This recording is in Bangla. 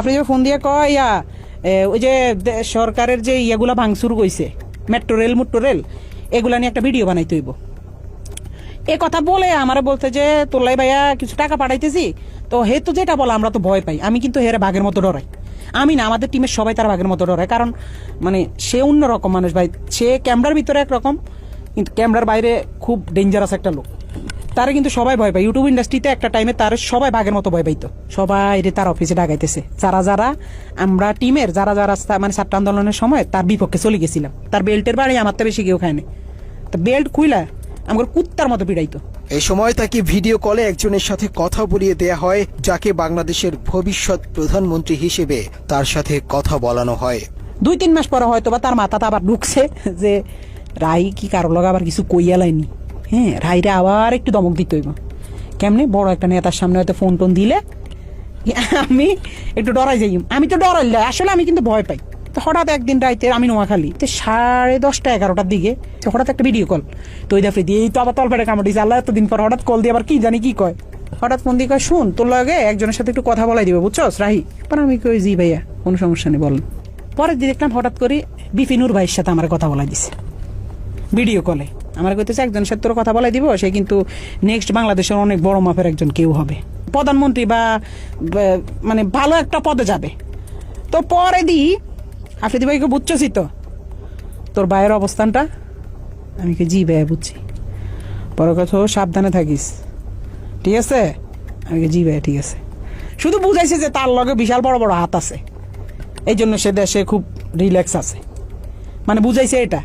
আপনি যে ফোন দিয়ে কয় ওই যে সরকারের যে ইয়েগুলা ভাঙচুর কইছে মেট্রো রেল এগুলা নিয়ে একটা ভিডিও বানাইতে হইব। এ কথা বলে আমারে বলতে যে তোলাই ভাইয়া কিছু টাকা পাঠাইতেছি, তো হে তো যেটা বলে আমরা তো ভয় পাই। আমি কিন্তু হেরে বাঘের মতো ডরাই। আমি না, আমাদের টিমের সবাই তার বাঘের মতো ডরায়, কারণ মানে সে অন্যরকম মানুষ ভাই। সে ক্যামেরার ভিতরে একরকম, কিন্তু ক্যামেরার বাইরে খুব ডেঞ্জারাস একটা লোক। তারা কিন্তু সবাই ভয় পায়। ইউটিউব ইন্ডাস্ট্রিতে একটা টাইমে তার সবাই বাঘের মতো ভয় পাইতো। সবাই তার অফিসে ডাকাইতেছে, যারা আমরা টিমের যারা মানে ছাত্র আন্দোলনের সময় তার বিপক্ষে চলে গেছিলাম। তার বেল্টের বাড়ি আমার তো বেশি কেউ খায়নি, তো বেল্ট খুইলা আমার কুত্তার মতো পিড়াইতো। এই সময় তাকে ভিডিও কলে একজনের সাথে কথা বলিয়ে দেয়া হয়, যাকে বাংলাদেশের ভবিষ্যৎ প্রধানমন্ত্রী হিসেবে তার সাথে কথা বলানো হয়। 2-3 মাস পরে হয়তো বা তার মাথাতে আবার ঢুকছে যে রাই কি কারো লগে আবার কিছু কইয়া লাইনি। হ্যাঁ, রাইরে আবার একটু দমক দিতে হইব। কেমনে বড় একটা নেতার সামনে হয়তো ফোন টোন দিলে আমি একটু ডরাই যাই। আমি তো ডরাইলে আসলে আমি কিন্তু ভয় পাই। তো হঠাৎ একদিন রাইতে আমি নোয়াখালী 10:30-11টার দিকে হঠাৎ একটা ভিডিও কল, তো ওই দাফে দিয়ে এই তো আবার তলপেটে কামড় দিয়েছে। আল্লাহ এতদিন পর হঠাৎ কল দিয়ে আবার কি জানি কি কয়, হঠাৎ ফোন দিয়ে কয় শুন তোর লগে একজনের সাথে একটু কথা বলাই দিবে, বুঝছস রাহি? পর আমি কই জি ভাইয়া, কোনো সমস্যা নেই বলেন। পরের দিন দেখলাম হঠাৎ করে বিপিনুর ভাইয়ের সাথে আমার কথা বলাই দিছে ভিডিও কলে। আমার কইতেছে একজনের সাথে তোর কথা বলাই দিব, সে কিন্তু নেক্সট বাংলাদেশের অনেক বড় মাপের একজন কেউ হবে, প্রধানমন্ত্রী বা মানে ভালো একটা পদে যাবে। তো পরে দি আফ্রিদি ভাইকে বুঝছি তো তোর ভাইয়ের অবস্থানটা? আমি কি জি ভাইয়া বুঝছি। পরে কথা সাবধানে থাকিস, ঠিক আছে? আমি কি জি ভাইয়া ঠিক আছে। শুধু বুঝাইছে যে তার লগে বিশাল বড় বড় হাত আছে, এই জন্য সে দেশে খুব রিল্যাক্স আছে, মানে বুঝাইছে এটা।